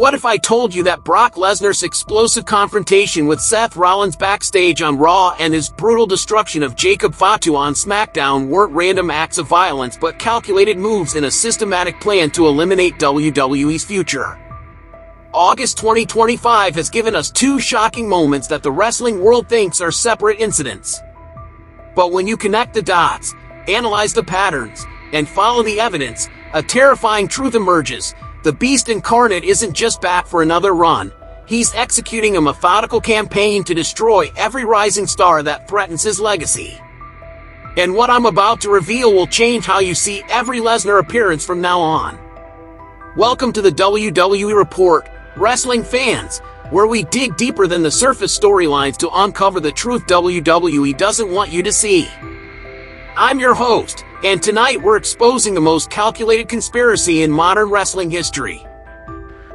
What if I told you that Brock Lesnar's explosive confrontation with Seth Rollins backstage on Raw and his brutal destruction of Jacob Fatu on SmackDown weren't random acts of violence but calculated moves in a systematic plan to eliminate WWE's future? August 2025 has given us two shocking moments that the wrestling world thinks are separate incidents. But when you connect the dots, analyze the patterns, and follow the evidence, a terrifying truth emerges. The Beast Incarnate isn't just back for another run. He's executing a methodical campaign to destroy every rising star that threatens his legacy. And what I'm about to reveal will change how you see every Lesnar appearance from now on. Welcome to the WWE Report, wrestling fans, where we dig deeper than the surface storylines to uncover the truth WWE doesn't want you to see. I'm your host, and tonight we're exposing the most calculated conspiracy in modern wrestling history.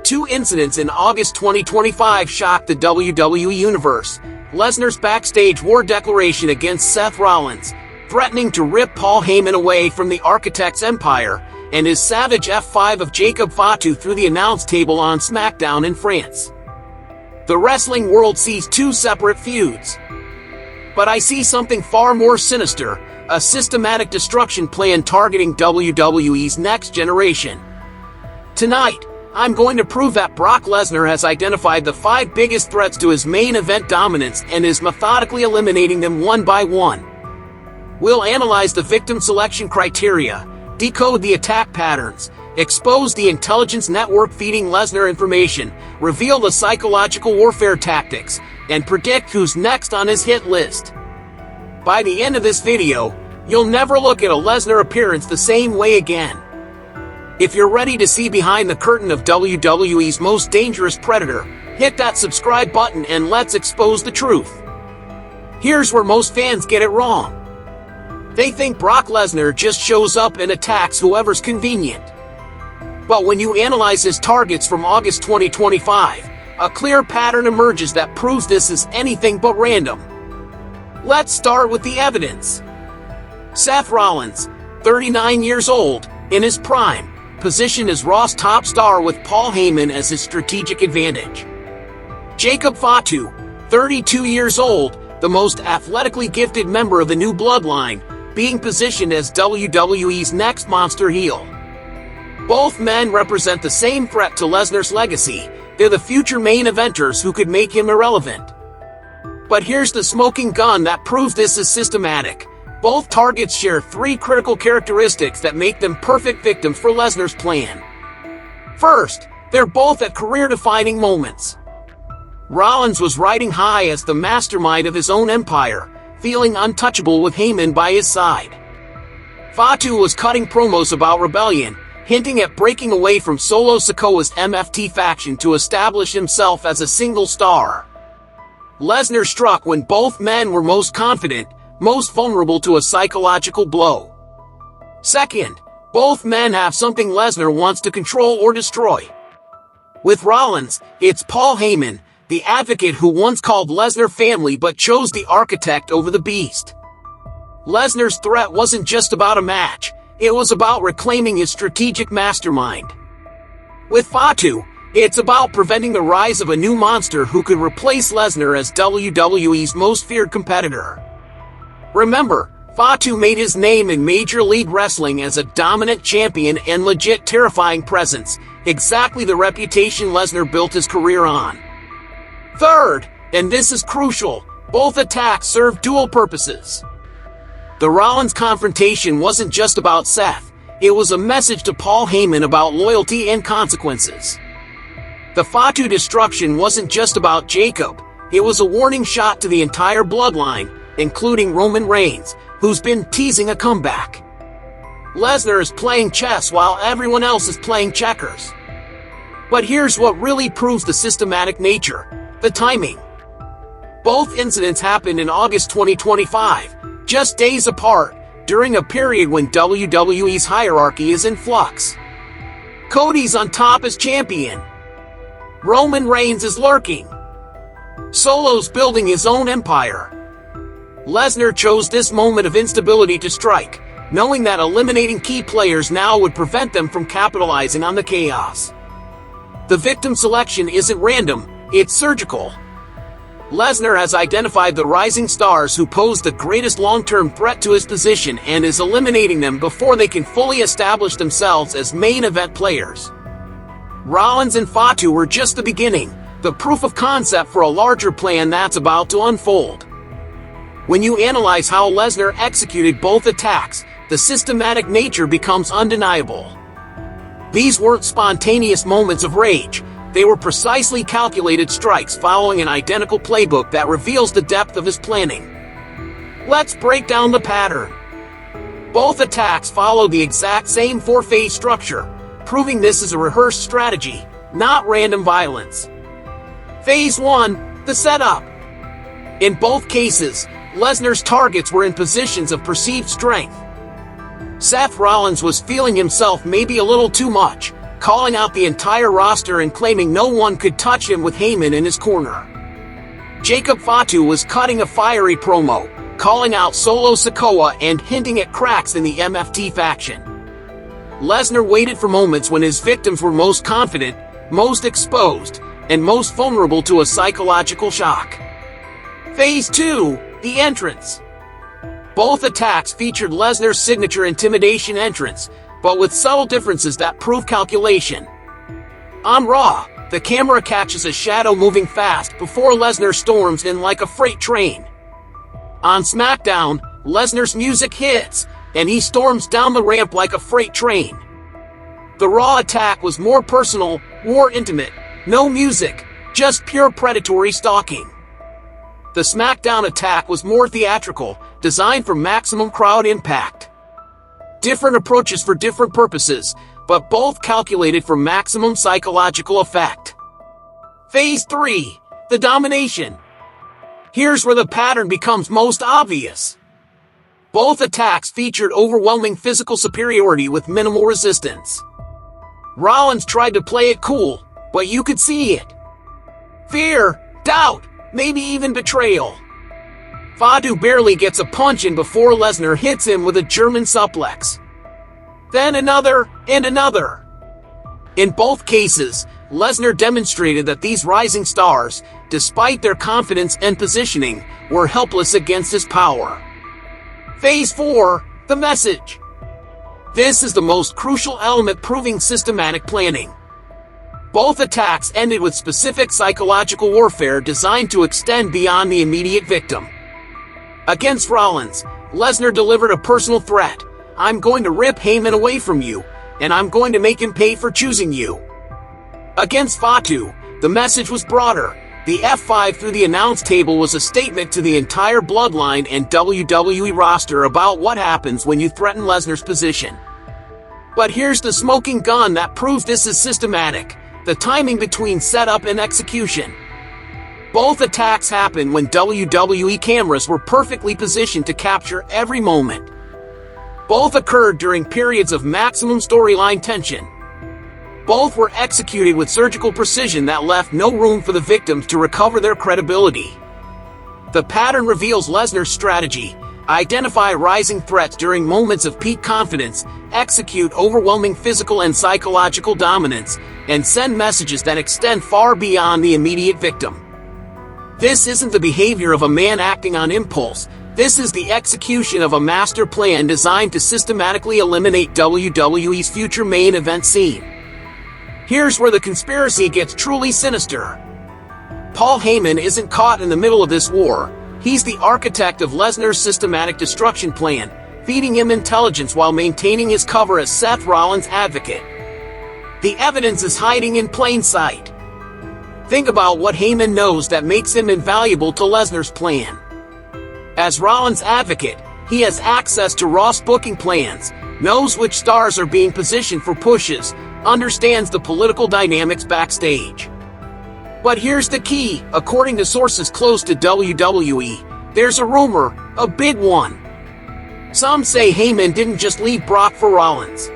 Two incidents in August 2025 shocked the WWE universe. Lesnar's backstage war declaration against Seth Rollins, threatening to rip Paul Heyman away from the Architect's empire, and his savage F5 of Jacob Fatu through the announce table on SmackDown in France. The wrestling world sees two separate feuds. But I see something far more sinister. A systematic destruction plan targeting WWE's next generation. Tonight, I'm going to prove that Brock Lesnar has identified the 5 biggest threats to his main event dominance and is methodically eliminating them one by one. We'll analyze the victim selection criteria, decode the attack patterns, expose the intelligence network feeding Lesnar information, reveal the psychological warfare tactics, and predict who's next on his hit list. By the end of this video, you'll never look at a Lesnar appearance the same way again. If you're ready to see behind the curtain of WWE's most dangerous predator, hit that subscribe button and let's expose the truth. Here's where most fans get it wrong. They think Brock Lesnar just shows up and attacks whoever's convenient. But when you analyze his targets from August 2025, a clear pattern emerges that proves this is anything but random. Let's start with the evidence. Seth Rollins, 39 years old, in his prime, positioned as Raw's top star with Paul Heyman as his strategic advantage. Jacob Fatu, 32 years old, the most athletically gifted member of the new bloodline, being positioned as WWE's next monster heel. Both men represent the same threat to Lesnar's legacy. They're the future main eventers who could make him irrelevant. But here's the smoking gun that proves this is systematic. Both targets share 3 critical characteristics that make them perfect victims for Lesnar's plan. First, they're both at career-defining moments. Rollins was riding high as the mastermind of his own empire, feeling untouchable with Heyman by his side. Fatu was cutting promos about rebellion, hinting at breaking away from Solo Sikoa's MFT faction to establish himself as a single star. Lesnar struck when both men were most confident, most vulnerable to a psychological blow. Second, both men have something Lesnar wants to control or destroy. With Rollins, it's Paul Heyman, the advocate who once called Lesnar family but chose the Architect over the Beast. Lesnar's threat wasn't just about a match, it was about reclaiming his strategic mastermind. With Fatu, it's about preventing the rise of a new monster who could replace Lesnar as WWE's most feared competitor. Remember, Fatu made his name in Major League Wrestling as a dominant champion and legit terrifying presence, exactly the reputation Lesnar built his career on. Third, and this is crucial, both attacks serve dual purposes. The Rollins confrontation wasn't just about Seth, it was a message to Paul Heyman about loyalty and consequences. The Fatu destruction wasn't just about Jacob, it was a warning shot to the entire bloodline, including Roman Reigns, who's been teasing a comeback. Lesnar is playing chess while everyone else is playing checkers. But here's what really proves the systematic nature: the timing. Both incidents happened in August 2025, just days apart, during a period when WWE's hierarchy is in flux. Cody's on top as champion. Roman Reigns is lurking. Solo's building his own empire. Lesnar chose this moment of instability to strike, knowing that eliminating key players now would prevent them from capitalizing on the chaos. The victim selection isn't random, it's surgical. Lesnar has identified the rising stars who pose the greatest long-term threat to his position and is eliminating them before they can fully establish themselves as main event players. Rollins and Fatu were just the beginning, the proof of concept for a larger plan that's about to unfold. When you analyze how Lesnar executed both attacks, the systematic nature becomes undeniable. These weren't spontaneous moments of rage. They were precisely calculated strikes following an identical playbook that reveals the depth of his planning. Let's break down the pattern. Both attacks follow the exact same four-phase structure, proving this is a rehearsed strategy, not random violence. Phase 1, the setup. In both cases, Lesnar's targets were in positions of perceived strength. Seth Rollins was feeling himself maybe a little too much, calling out the entire roster and claiming no one could touch him with Heyman in his corner. Jacob Fatu was cutting a fiery promo, calling out Solo Sikoa and hinting at cracks in the MFT faction. Lesnar waited for moments when his victims were most confident, most exposed, and most vulnerable to a psychological shock. Phase 2, the entrance. Both attacks featured Lesnar's signature intimidation entrance, but with subtle differences that prove calculation. On Raw, the camera catches a shadow moving fast before Lesnar storms in like a freight train. On SmackDown, Lesnar's music hits, and he storms down the ramp like a freight train. The Raw attack was more personal, more intimate, no music, just pure predatory stalking. The SmackDown attack was more theatrical, designed for maximum crowd impact. Different approaches for different purposes, but both calculated for maximum psychological effect. Phase 3, the domination. Here's where the pattern becomes most obvious. Both attacks featured overwhelming physical superiority with minimal resistance. Rollins tried to play it cool, but you could see it. Fear, doubt, maybe even betrayal. Fatu barely gets a punch in before Lesnar hits him with a German suplex. Then another, and another. In both cases, Lesnar demonstrated that these rising stars, despite their confidence and positioning, were helpless against his power. Phase 4, the message. This is the most crucial element proving systematic planning. Both attacks ended with specific psychological warfare designed to extend beyond the immediate victim. Against Rollins, Lesnar delivered a personal threat. I'm going to rip Heyman away from you, and I'm going to make him pay for choosing you. Against Fatu, the message was broader. The F5 through the announce table was a statement to the entire Bloodline and WWE roster about what happens when you threaten Lesnar's position. But here's the smoking gun that proves this is systematic: the timing between setup and execution. Both attacks happened when WWE cameras were perfectly positioned to capture every moment. Both occurred during periods of maximum storyline tension. Both were executed with surgical precision that left no room for the victims to recover their credibility. The pattern reveals Lesnar's strategy: identify rising threats during moments of peak confidence, execute overwhelming physical and psychological dominance, and send messages that extend far beyond the immediate victim. This isn't the behavior of a man acting on impulse. This is the execution of a master plan designed to systematically eliminate WWE's future main event scene. Here's where the conspiracy gets truly sinister. Paul Heyman isn't caught in the middle of this war. He's the architect of Lesnar's systematic destruction plan, feeding him intelligence while maintaining his cover as Seth Rollins' advocate. The evidence is hiding in plain sight. Think about what Heyman knows that makes him invaluable to Lesnar's plan. As Rollins' advocate, he has access to Raw's booking plans, knows which stars are being positioned for pushes, understands the political dynamics backstage. But here's the key: according to sources close to WWE, there's a rumor, a big one. Some say Heyman didn't just leave Brock for Rollins.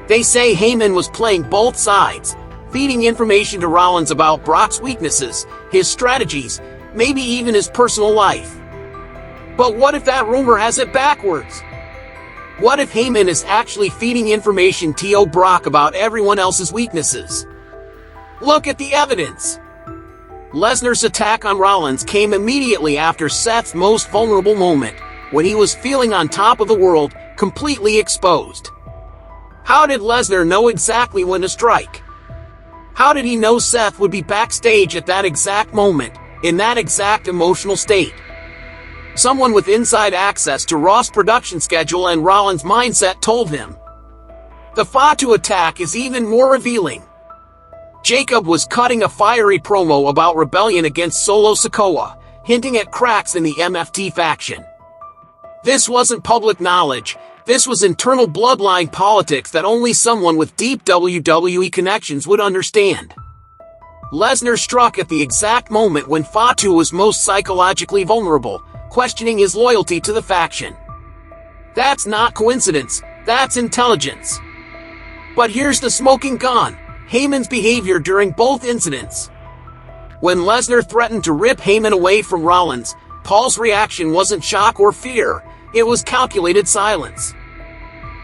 They say Heyman was playing both sides, feeding information to Rollins about Brock's weaknesses, his strategies, maybe even his personal life. But what if that rumor has it backwards? What if Heyman is actually feeding information to Brock about everyone else's weaknesses? Look at the evidence. Lesnar's attack on Rollins came immediately after Seth's most vulnerable moment, when he was feeling on top of the world, completely exposed. How did Lesnar know exactly when to strike? How did he know Seth would be backstage at that exact moment, in that exact emotional state? Someone with inside access to Raw's production schedule and Rollins' mindset told him. The Fatu attack is even more revealing. Jacob was cutting a fiery promo about rebellion against Solo Sikoa, hinting at cracks in the MFT faction. This wasn't public knowledge, this was internal bloodline politics that only someone with deep WWE connections would understand. Lesnar struck at the exact moment when Fatu was most psychologically vulnerable, questioning his loyalty to the faction. That's not coincidence, that's intelligence. But here's the smoking gun. Heyman's behavior during both incidents. When Lesnar threatened to rip Heyman away from Rollins, Paul's reaction wasn't shock or fear, it was calculated silence.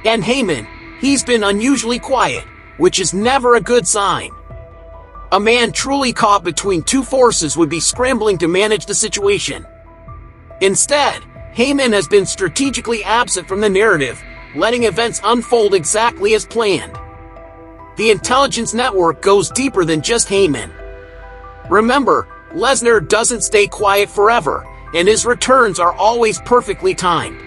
And Heyman, he's been unusually quiet, which is never a good sign. A man truly caught between two forces would be scrambling to manage the situation. Instead, Heyman has been strategically absent from the narrative, letting events unfold exactly as planned. The intelligence network goes deeper than just Heyman. Remember, Lesnar doesn't stay quiet forever, and his returns are always perfectly timed.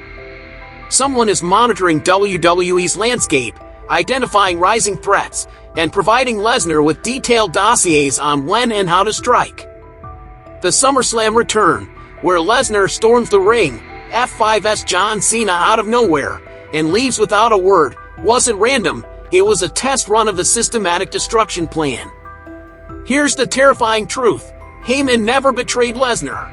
Someone is monitoring WWE's landscape, identifying rising threats, and providing Lesnar with detailed dossiers on when and how to strike. The SummerSlam return, where Lesnar storms the ring, F5's John Cena out of nowhere, and leaves without a word, wasn't random. It was a test run of the systematic destruction plan. Here's the terrifying truth. Heyman never betrayed Lesnar.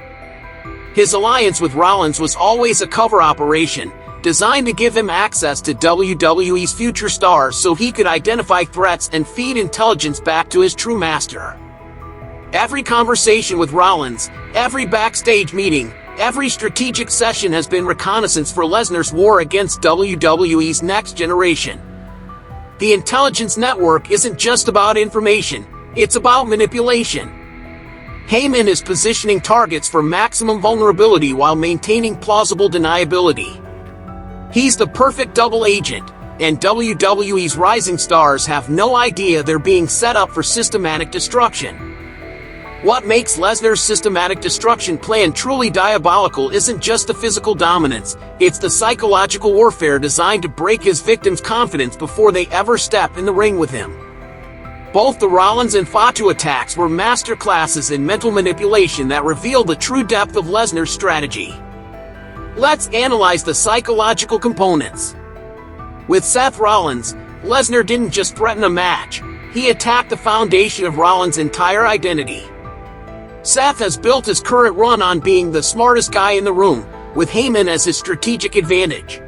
His alliance with Rollins was always a cover operation, designed to give him access to WWE's future stars so he could identify threats and feed intelligence back to his true master. Every conversation with Rollins, every backstage meeting, every strategic session has been reconnaissance for Lesnar's war against WWE's next generation. The intelligence network isn't just about information, it's about manipulation. Heyman is positioning targets for maximum vulnerability while maintaining plausible deniability. He's the perfect double agent, and WWE's rising stars have no idea they're being set up for systematic destruction. What makes Lesnar's systematic destruction plan truly diabolical isn't just the physical dominance, it's the psychological warfare designed to break his victims' confidence before they ever step in the ring with him. Both the Rollins and Fatu attacks were masterclasses in mental manipulation that revealed the true depth of Lesnar's strategy. Let's analyze the psychological components. With Seth Rollins, Lesnar didn't just threaten a match, he attacked the foundation of Rollins' entire identity. Seth has built his current run on being the smartest guy in the room, with Heyman as his strategic advantage.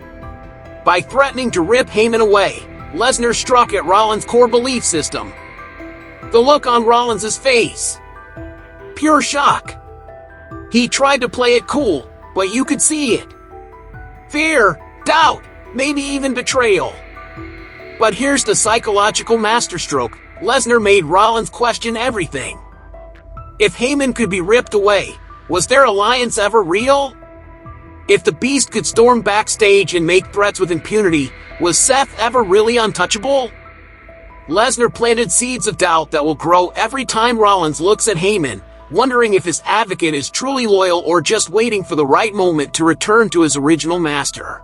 By threatening to rip Heyman away, Lesnar struck at Rollins' core belief system. The look on Rollins' face. Pure shock. He tried to play it cool, but you could see it. Fear, doubt, maybe even betrayal. But here's the psychological masterstroke. Lesnar made Rollins question everything. If Heyman could be ripped away, was their alliance ever real? If the Beast could storm backstage and make threats with impunity, was Seth ever really untouchable? Lesnar planted seeds of doubt that will grow every time Rollins looks at Heyman, wondering if his advocate is truly loyal or just waiting for the right moment to return to his original master.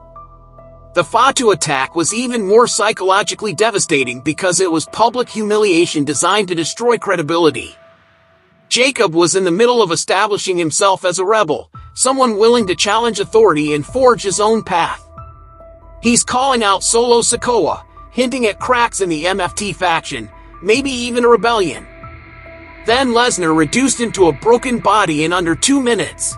The Fatu attack was even more psychologically devastating because it was public humiliation designed to destroy credibility. Jacob was in the middle of establishing himself as a rebel, someone willing to challenge authority and forge his own path. He's calling out Solo Sikoa, hinting at cracks in the MFT faction, maybe even a rebellion. Then Lesnar reduced him to a broken body in under 2 minutes.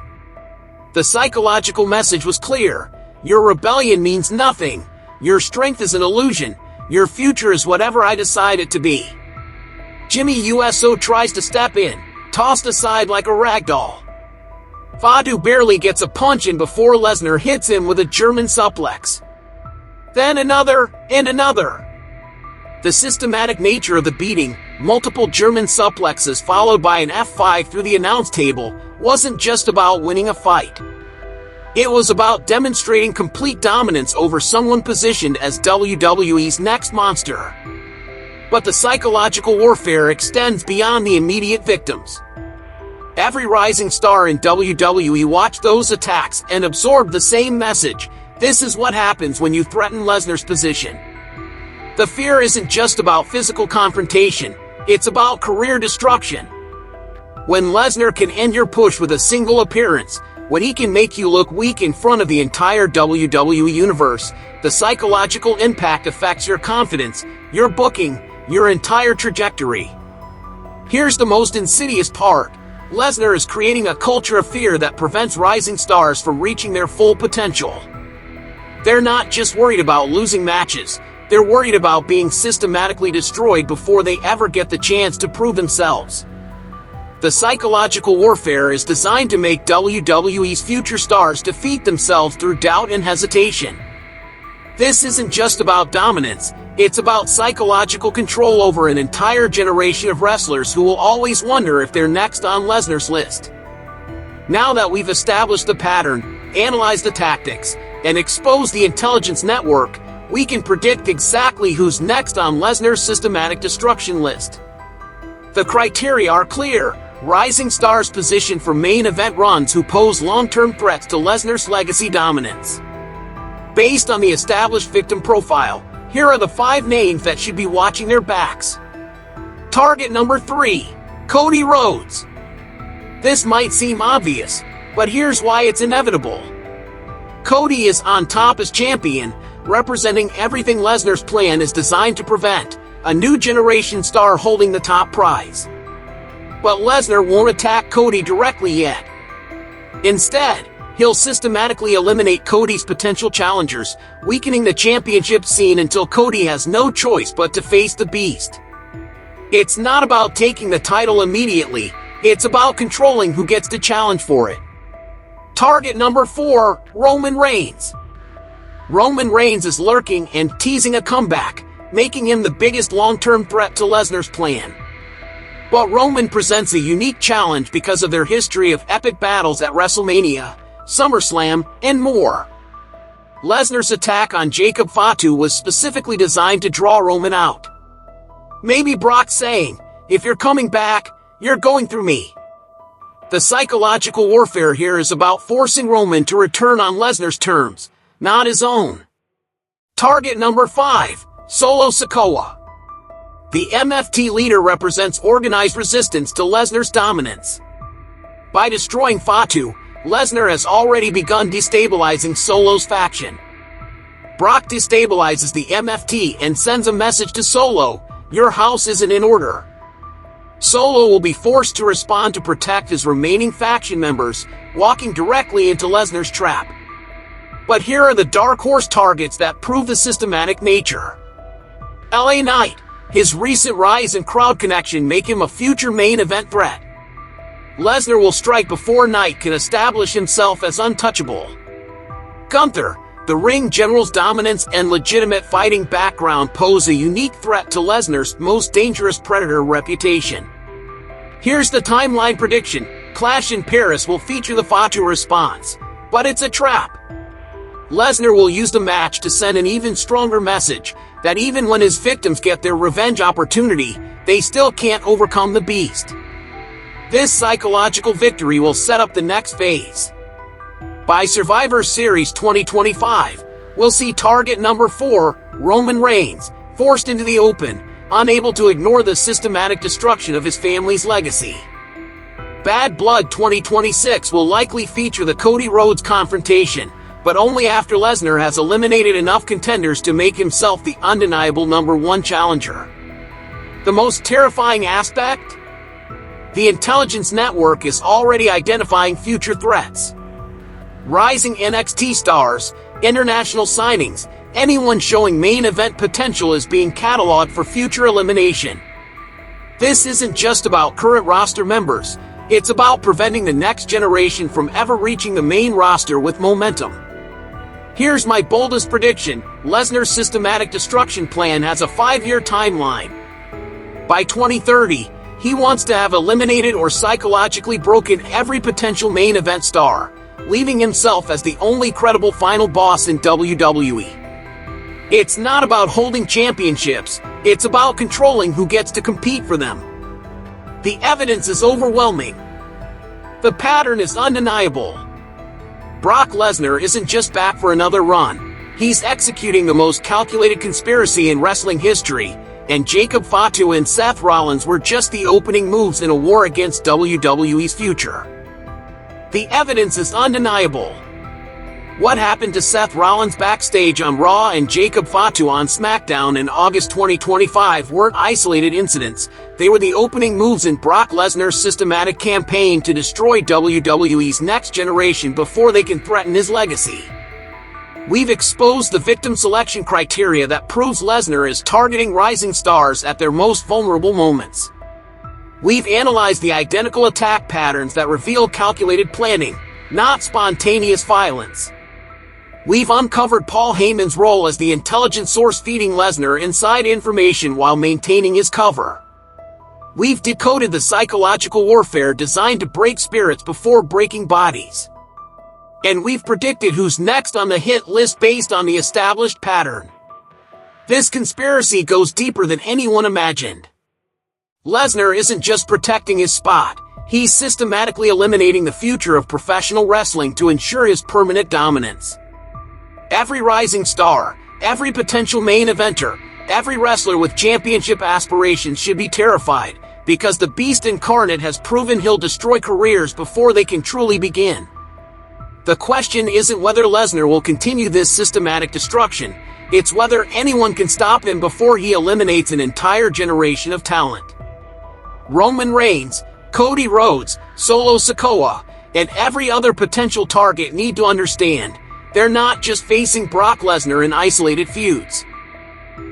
The psychological message was clear. Your rebellion means nothing. Your strength is an illusion. Your future is whatever I decide it to be. Jimmy USO tries to step in, tossed aside like a ragdoll. Fatu barely gets a punch in before Lesnar hits him with a German suplex. Then another, and another. The systematic nature of the beating, multiple German suplexes followed by an F5 through the announce table, wasn't just about winning a fight. It was about demonstrating complete dominance over someone positioned as WWE's next monster. But the psychological warfare extends beyond the immediate victims. Every rising star in WWE watched those attacks and absorbed the same message. This is what happens when you threaten Lesnar's position. The fear isn't just about physical confrontation, it's about career destruction. When Lesnar can end your push with a single appearance, when he can make you look weak in front of the entire WWE universe, the psychological impact affects your confidence, your booking, your entire trajectory. Here's the most insidious part. Lesnar is creating a culture of fear that prevents rising stars from reaching their full potential. They're not just worried about losing matches, they're worried about being systematically destroyed before they ever get the chance to prove themselves. The psychological warfare is designed to make WWE's future stars defeat themselves through doubt and hesitation. This isn't just about dominance, it's about psychological control over an entire generation of wrestlers who will always wonder if they're next on Lesnar's list. Now that we've established the pattern, analyzed the tactics, and exposed the intelligence network, we can predict exactly who's next on Lesnar's systematic destruction list. The criteria are clear: rising stars positioned for main event runs who pose long-term threats to Lesnar's legacy dominance. Based on the established victim profile, here are the 5 names that should be watching their backs. Target number 3, Cody Rhodes. This might seem obvious, but here's why it's inevitable. Cody is on top as champion, representing everything Lesnar's plan is designed to prevent: a new generation star holding the top prize. But Lesnar won't attack Cody directly yet. Instead, he'll systematically eliminate Cody's potential challengers, weakening the championship scene until Cody has no choice but to face the Beast. It's not about taking the title immediately, it's about controlling who gets to challenge for it. Target number 4, Roman Reigns. Roman Reigns is lurking and teasing a comeback, making him the biggest long-term threat to Lesnar's plan. But Roman presents a unique challenge because of their history of epic battles at WrestleMania, SummerSlam, and more. Lesnar's attack on Jacob Fatu was specifically designed to draw Roman out. Maybe Brock's saying, "If you're coming back, you're going through me." The psychological warfare here is about forcing Roman to return on Lesnar's terms, not his own. Target number 5, Solo Sikoa. The MFT leader represents organized resistance to Lesnar's dominance. By destroying Fatu, Lesnar has already begun destabilizing Solo's faction. Brock destabilizes the MFT and sends a message to Solo: "Your house isn't in order." Solo will be forced to respond to protect his remaining faction members, walking directly into Lesnar's trap. But here are the dark horse targets that prove the systematic nature. LA Knight. His recent rise in crowd connection make him a future main event threat. Lesnar will strike before Knight can establish himself as untouchable. Gunther. The ring general's dominance and legitimate fighting background pose a unique threat to Lesnar's most dangerous predator reputation. Here's the timeline prediction: Clash in Paris will feature the Fatu response, but it's a trap. Lesnar will use the match to send an even stronger message, that even when his victims get their revenge opportunity, they still can't overcome the Beast. This psychological victory will set up the next phase. By Survivor Series 2025, we'll see target number 4, Roman Reigns, forced into the open, unable to ignore the systematic destruction of his family's legacy. Bad Blood 2026 will likely feature the Cody Rhodes confrontation, but only after Lesnar has eliminated enough contenders to make himself the undeniable number 1 challenger. The most terrifying aspect? The intelligence network is already identifying future threats. Rising NXT stars, international signings, anyone showing main event potential is being cataloged for future elimination. This isn't just about current roster members, it's about preventing the next generation from ever reaching the main roster with momentum. Here's my boldest prediction: Lesnar's systematic destruction plan has a 5-year timeline. By 2030, he wants to have eliminated or psychologically broken every potential main event star, leaving himself as the only credible final boss in WWE. It's not about holding championships, it's about controlling who gets to compete for them. The evidence is overwhelming. The pattern is undeniable. Brock Lesnar isn't just back for another run, he's executing the most calculated conspiracy in wrestling history, and Jacob Fatu and Seth Rollins were just the opening moves in a war against WWE's future. The evidence is undeniable. What happened to Seth Rollins backstage on Raw and Jacob Fatu on SmackDown in August 2025 weren't isolated incidents, they were the opening moves in Brock Lesnar's systematic campaign to destroy WWE's next generation before they can threaten his legacy. We've exposed the victim selection criteria that proves Lesnar is targeting rising stars at their most vulnerable moments. We've analyzed the identical attack patterns that reveal calculated planning, not spontaneous violence. We've uncovered Paul Heyman's role as the intelligent source feeding Lesnar inside information while maintaining his cover. We've decoded the psychological warfare designed to break spirits before breaking bodies. And we've predicted who's next on the hit list based on the established pattern. This conspiracy goes deeper than anyone imagined. Lesnar isn't just protecting his spot, he's systematically eliminating the future of professional wrestling to ensure his permanent dominance. Every rising star, every potential main eventer, every wrestler with championship aspirations should be terrified, because the Beast Incarnate has proven he'll destroy careers before they can truly begin. The question isn't whether Lesnar will continue this systematic destruction, it's whether anyone can stop him before he eliminates an entire generation of talent. Roman Reigns, Cody Rhodes, Solo Sikoa, and every other potential target need to understand, they're not just facing Brock Lesnar in isolated feuds.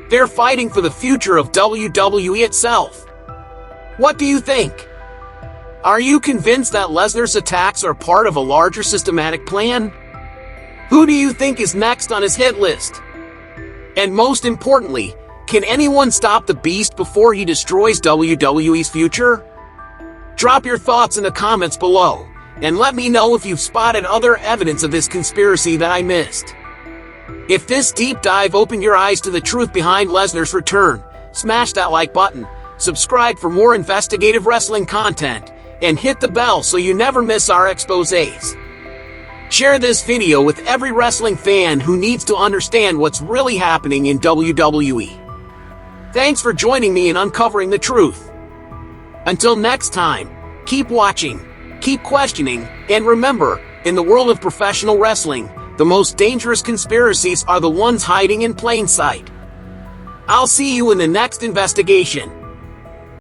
They're fighting for the future of WWE itself. What do you think? Are you convinced that Lesnar's attacks are part of a larger systematic plan? Who do you think is next on his hit list? And most importantly, can anyone stop the Beast before he destroys WWE's future? Drop your thoughts in the comments below, and let me know if you've spotted other evidence of this conspiracy that I missed. If this deep dive opened your eyes to the truth behind Lesnar's return, smash that like button, subscribe for more investigative wrestling content, and hit the bell so you never miss our exposés. Share this video with every wrestling fan who needs to understand what's really happening in WWE. Thanks for joining me in uncovering the truth. Until next time, keep watching, keep questioning, and remember, in the world of professional wrestling, the most dangerous conspiracies are the ones hiding in plain sight. I'll see you in the next investigation.